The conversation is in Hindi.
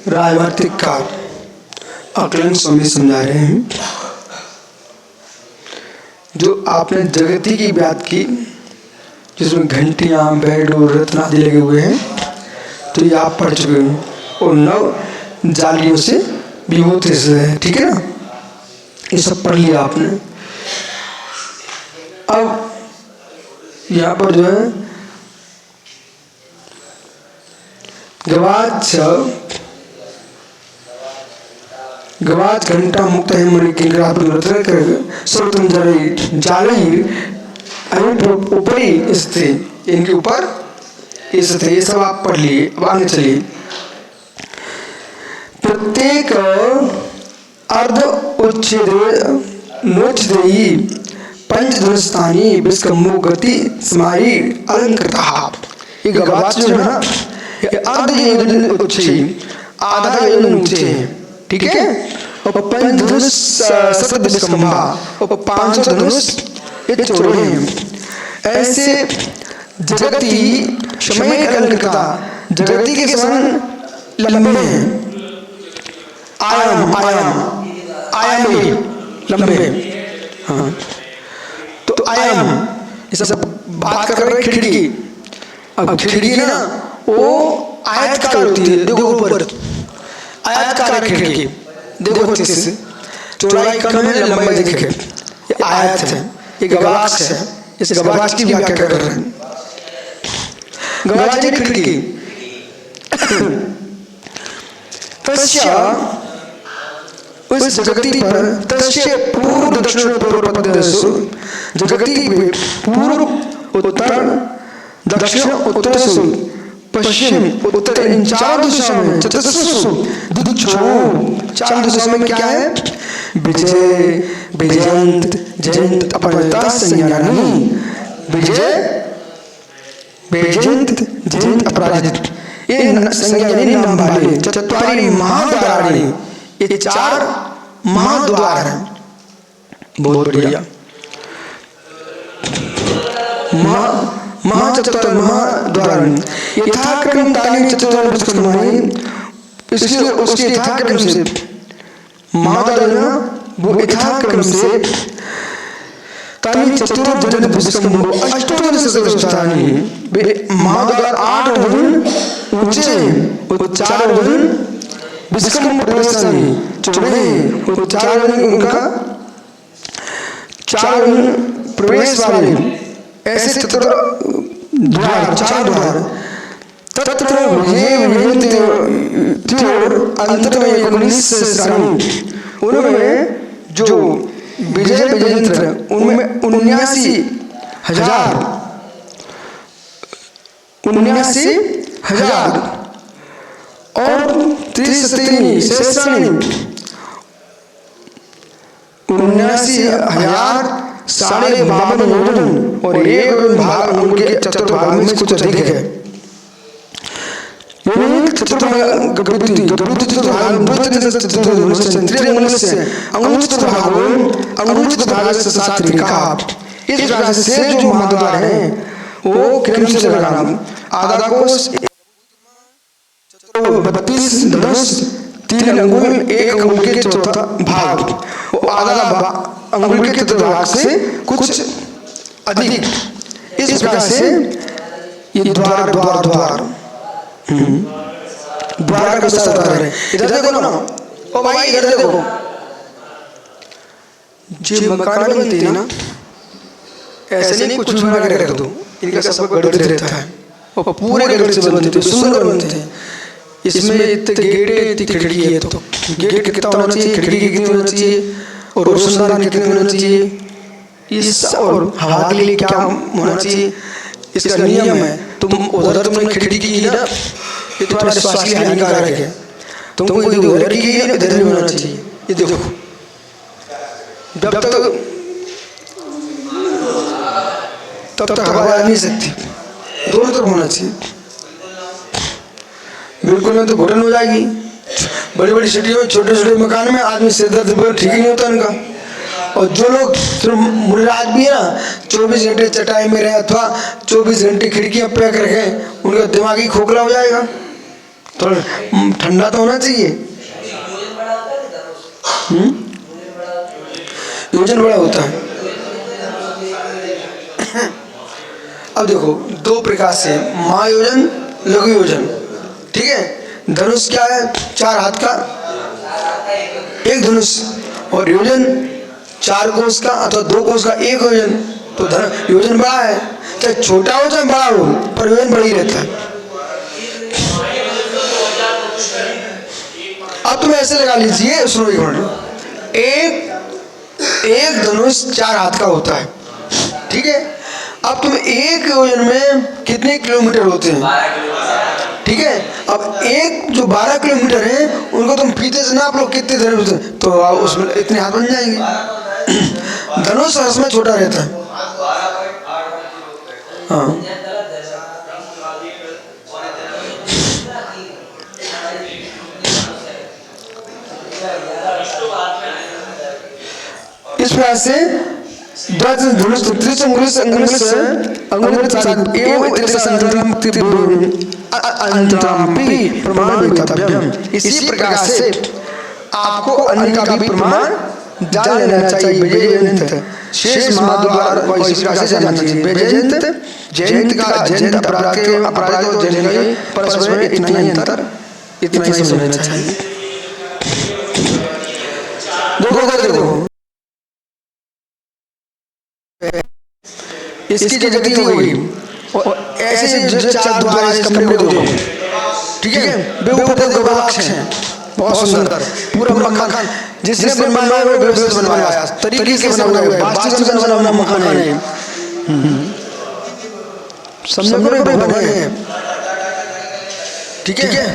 रायवर्तिक का आकलन स्वामी समझा रहे हैं। जो आपने जगती की बात की, जिसमें घंटियां, बेड और रत्न आदि लगे हुए हैं, तो ये आप पढ़ चुके हैं और 9 जालियों से विभूति से है, ठीक है ना, ये सब पढ़ लिया आपने। अब यहाँ पर जो है गवाच घंटा मुक्त है मुनि किंकरा कर सर्वतम जालही ऊपरी स्थित, इनके ऊपर स्थित, ये सब आप पढ़ लिए। अब आगे चलिए। प्रत्येक अर्ध उच्छेद नोच्छेदी पंचधनुस्थानी विस्कम्भो गति समारी अलंकृतः। ये गवाच जो है ना, ये अर्ध उच्छेद, आधा ऊंचे हैं, ठीक है, और पंचधनुष सत विस्कम्भा और 500 धनुष ये चौड़े हैं। ऐसे जगती समय अलंकृता, जगती के समान लंबे हैं, आयाम भी लंबे। हाँ, तो आयाम ये सब बात कर रहे हैं खिड़की। अब खिड़की ना वो आयतकार होती है, देखो ऊपर आयतकार खिड़की, देखो अच्छे से, चौड़ाई कम है, लंबाई देखे, ये आयत है, ये गवाक्ष है। इस गवाक्ष की व्याख्या कर रहे हैं। गवाक्ष की खिड़की तस्या उस जगती पर, तस्य पूर्व दक्षिण पूर्वोत्तरसु, जगती पूर्व उत्तर दक्षिण उत्तरसु पश्चिम उत्तर, इन 4 दिशाओं में चतुर्सु दिक्षु, 4 दिशाओं में क्या है? विजय विजयंत जयंत अपरिता संज्ञानी, विजय विजयंत जयंत अपराजित, ये संज्ञानी नाम वाले चत्वारी महाद्वाराणि, ये 4 महाद्वार हैं। बहुत बढ़िया। महाचतुर महाद्वार यथाक्रम तानि चतुर्विंशतिमानि, इसलिए उसके यथाक्रम से महाद्वार वो यथाक्रम से तानि चतुर्विंशतिमानि अष्टोत्तरशतानि, महाद्वार 8 भुवन ऊंचे और 4 भुवन विस्कम्भ प्रवेशानि चौड़े, और 4 भुवन उनका 4 भुवन प्रवेश वाले, ऐसे चतुर द्वार 4 द्वार। तत्र विजय विजयंत अंतर में 19 सहस्राणि, उनमें जो विजय विजयंत उनमें 79,000 और 63 सहस्राणि 79,552 योजन, और एक भाग उनके चतुर्भाग में कुछ अधिक है। चतुर्भाग इस प्रकार से जो महाद्वार है वो क्रम से लगाना। आधा कोष 32 धनुष 3 अंगुल 1 अंगुल के चौथा भाग, वो आधा अंगुल के चतुर्भाग से कुछ अधिक। इस प्रकार से ये द्वार द्वार द्वार द्वार का विस्तार है। इधर देखो ना, ओ भाई इधर देखो, जो मकान बनते हैं ना, ऐसे नहीं कुछ भी बना के रख दो, इनका सब गड़बड़ रहता है और पूरे गड़बड़ से बनते हैं, सुंदर बनते हैं। इसमें इतने गेट इतनी खिड़की है, तो गेट कितना होना चाहिए, खिड़की कितनी होना चाहिए, और रोशनदान कितने होना चाहिए, इस और हवा के लिए क्या होना चाहिए, इसका नियम है। तुम उधर तुमने खिड़की की ना, ये तुम्हारे स्वास्थ्य के लिए हानिकारक है, तुमको उधर की ना इधर भी होना चाहिए। ये देखो, जब तक हवा आ नहीं सकती, दोनों तरफ होना चाहिए। बिल्कुल में तो घुटन हो जाएगी। बड़ी बड़ी सिटियों में छोटे छोटे मकान में आदमी से दर्द ठीक ही नहीं होता इनका। और जो लोग मुर्राज भी है ना, 24 घंटे चटाई में रहे अथवा 24 घंटे खिड़कियां पैक रखें, उनका दिमागी खोखला हो जाएगा। थोड़ा ठंडा तो होना चाहिए। योजन बड़ा होता है। अब देखो दो प्रकार से, महायोजन, लघु योजन, ठीक है। धनुष क्या है? 4 हाथ का एक धनुष, और योजन 4 कोस का अथवा 2 कोस का एक योजन। तो योजन बड़ा है, चाहे छोटा हो चाहे बड़ा हो, पर योजन बड़ा ही रहता है। अब तुम्हें ऐसे लगा लीजिए, सुनो एक मिनट, एक धनुष 4 हाथ का होता है, ठीक है। अब तुम एक योजन में कितने किलोमीटर होते हैं? ठीक है। अब एक जो 12 किलोमीटर है उनको तुम फीते से नाप लो कितने धनुष, तो उसमें इतने हाथ बन जाएंगे। धनुष रस में छोटा रहता है। हाँ, इस प्रकार से इसी प्रकार से आपको अन्य का भी प्रमाण जान लेना चाहिए। शेष महाद्वार वैशिष्ट से जानना चाहिए। जयंत का जयंत अपराध को जयंत परस्पर इतना ही अंतर, इतना ही समझना चाहिए। देखो इसकी जो गति होगी, और ऐसे जो 4 द्वार इस कमरे को देखो, ठीक है। ऊपर गवाक्ष हैं, बहुत सुंदर, पूरा मकान जिसने बनवाया है वो व्यवस्थित बनवाया, तरीके से बना हुआ है, वास्तु से बना हुआ मकान है। समझ में भवन है, ठीक है।